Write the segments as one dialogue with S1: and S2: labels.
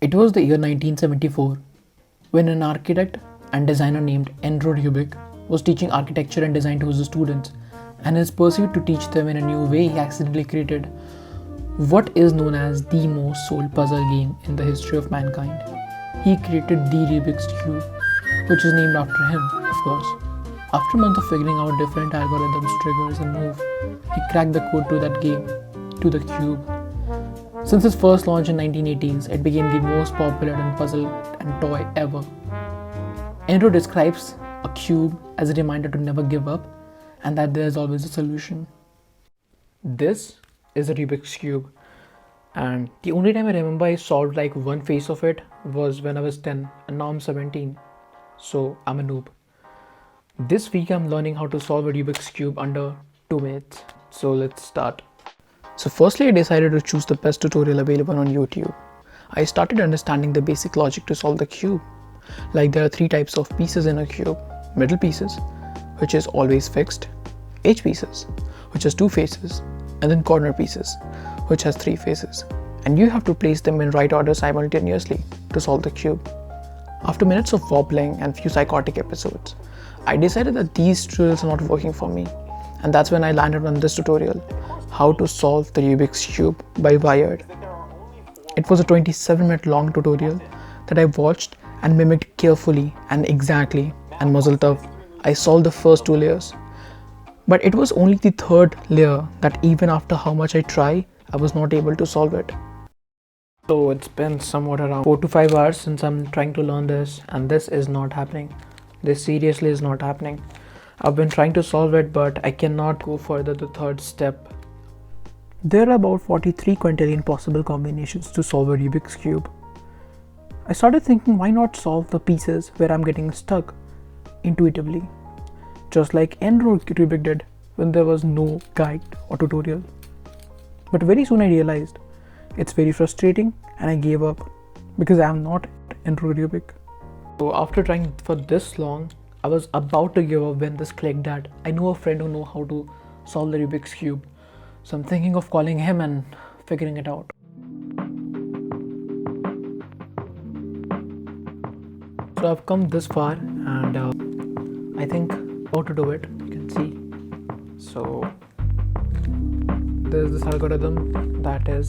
S1: It was the year 1974 when an architect and designer named Rubik was teaching architecture and design to his students, and in his pursuit to teach them in a new way, he accidentally created what is known as the most sold puzzle game in the history of mankind. He created the Rubik's Cube, which is named after him, of course. After months of figuring out different algorithms, triggers, and moves, he cracked the code to that game, to the cube. Since its first launch in 1980s, it became the most popular and puzzle and toy ever. Enro describes a cube as a reminder to never give up and that there is always a solution. This is a Rubik's Cube, and the only time I remember I solved like one face of it was when I was 10 and now I'm 17, so I'm a noob. This week I'm learning how to solve a Rubik's Cube under 2 minutes, so let's start. So firstly, I decided to choose the best tutorial available on YouTube. I started understanding the basic logic to solve the cube. Like there are 3 types of pieces in a cube: middle pieces, which is always fixed, edge pieces, which has 2 faces, and then corner pieces, which has 3 faces. And you have to place them in right order simultaneously to solve the cube. After minutes of wobbling and few psychotic episodes, I decided that these tutorials are not working for me, and that's when I landed on this tutorial, how to solve the Rubik's Cube by Wired. It was a 27-minute long tutorial that I watched and mimicked carefully and exactly, and muzzle tough, I solved the first 2 layers. But it was only the 3rd layer that even after how much I try, I was not able to solve it. So it's been somewhat around 4 to 5 hours since I'm trying to learn this, and this is not happening. This seriously is not happening. I've been trying to solve it, but I cannot go further the 3rd step. There are about 43 quintillion possible combinations to solve a Rubik's Cube. I started thinking, why not solve the pieces where I'm getting stuck intuitively, just like Rubik did when there was no guide or tutorial. But very soon I realized it's very frustrating and I gave up because I am not Rubik. So after trying for this long, I was about to give up when this clicked that I know a friend who knows how to solve the Rubik's Cube. So I'm thinking of calling him and figuring it out. So I've come this far and I think how to do it, you can see. So there's this algorithm that is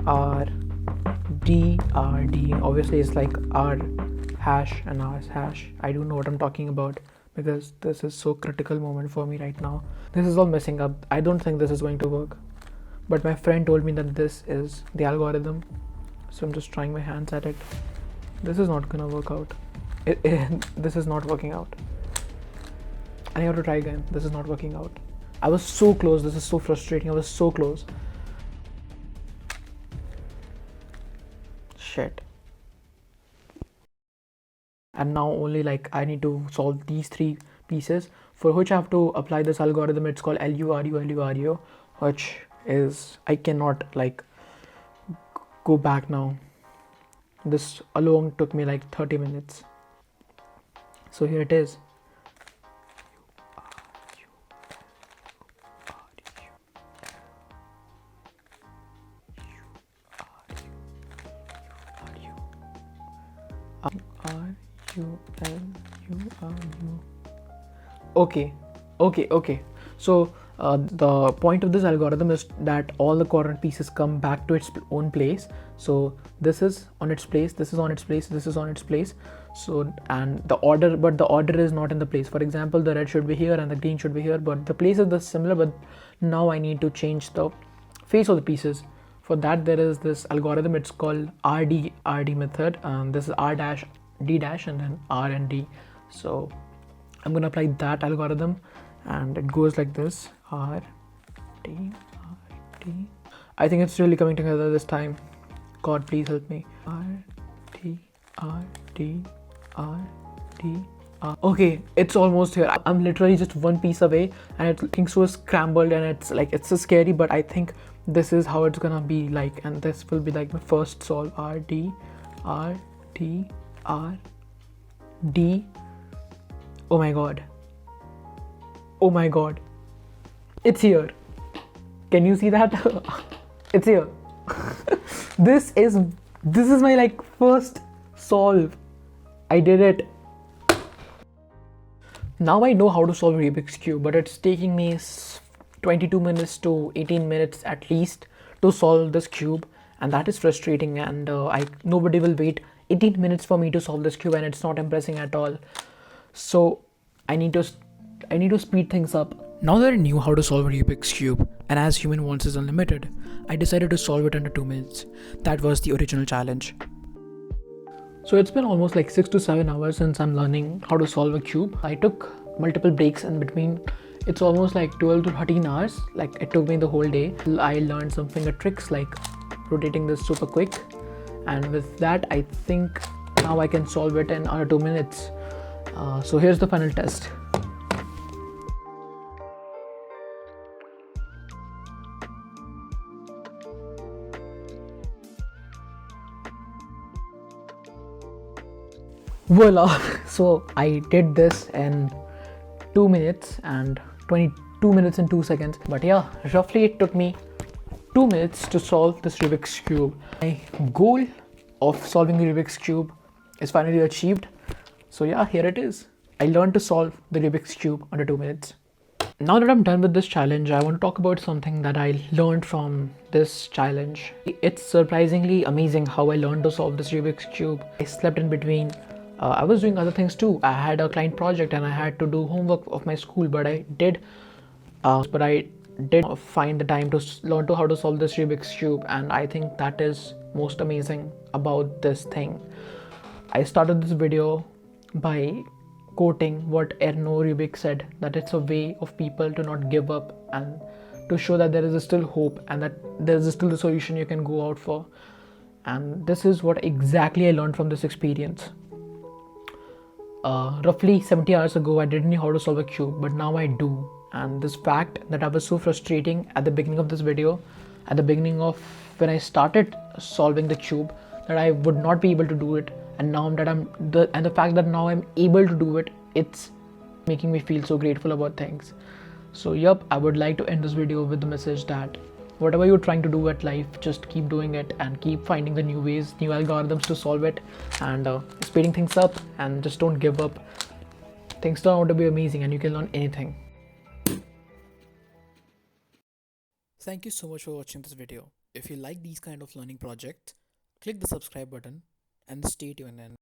S1: RD. Obviously it's like R hash and R hash. I don't know what I'm talking about because this is so critical moment for me right now. This is all messing up. I don't think this is going to work, but my friend told me that this is the algorithm, so I'm just trying my hands at it. This is not gonna work out. This is not working out. I have to try again. This is not working out. I was so close. This is so frustrating. I was so close. Shit. And now only like I need to solve these 3 pieces, for which I have to apply this algorithm. It's called LURU, which is, I cannot like go back now. This alone took me like 30 minutes. So here it is. Okay. So the point of this algorithm is that all the corner pieces come back to its own place. So this is on its place, this is on its place, this is on its place. So and the order is not in the place. For example, the red should be here and the green should be here, but the place is the similar, but now I need to change the face of the pieces. For that there is this algorithm, it's called RD method. This is R dash D dash and then R and D. So I'm gonna apply that algorithm and it goes like this: R D R D. I think it's really coming together this time. God, please help me. R D R D R D R. Okay, it's almost here. I'm literally just one piece away and it's looking so scrambled and it's like, it's so scary, but I think this is how it's gonna be like, and this will be like my first solve. R D R D R D. Oh my god, it's here. Can you see that? It's here. This is This is my like first solve. I did it. Now I know how to solve Rubik's Cube, but it's taking me 22 minutes to 18 minutes at least to solve this cube, and that is frustrating. And nobody will wait 18 minutes for me to solve this cube, and it's not impressing at all. So I need to speed things up. Now that I knew how to solve a Rubik's Cube, and as human wants is unlimited, I decided to solve it under 2 minutes. That was the original challenge. So it's been almost like 6 to 7 hours since I'm learning how to solve a cube. I took multiple breaks in between. It's almost like 12 to 13 hours. Like it took me the whole day. I learned some finger tricks like rotating this super quick. And with that, I think now I can solve it in under 2 minutes. So here's the final test. Voila! So I did this in 2 minutes and 22 minutes and 2 seconds. But yeah, roughly it took me 2 minutes to solve this Rubik's Cube. My goal of solving the Rubik's Cube is finally achieved. So yeah, here it is. I learned to solve the Rubik's Cube under 2 minutes. Now that I'm done with this challenge, I want to talk about something that I learned from this challenge. It's surprisingly amazing how I learned to solve this Rubik's Cube. I slept in between. I was doing other things too. I had a client project and I had to do homework of my school, but I did find the time to learn how to solve this Rubik's Cube, and I think that is most amazing about this thing. I started this video by quoting what Erno Rubik said, that it's a way of people to not give up and to show that there is still hope and that there is still a solution you can go out for. And this is what exactly I learned from this experience. Roughly 70 hours ago, I didn't know how to solve a cube, but now I do. And this fact that I was so frustrating at the beginning of this video, at the beginning of when I started solving the cube, that I would not be able to do it, and now the fact that now I'm able to do it, it's making me feel so grateful about things. So yep, I would like to end this video with the message that whatever you're trying to do at life, just keep doing it and keep finding the new ways, new algorithms to solve it, and speeding things up, and just don't give up. Things turn out to be amazing and you can learn anything. Thank you so much for watching this video. If you like these kind of learning projects, click the subscribe button and stay tuned in.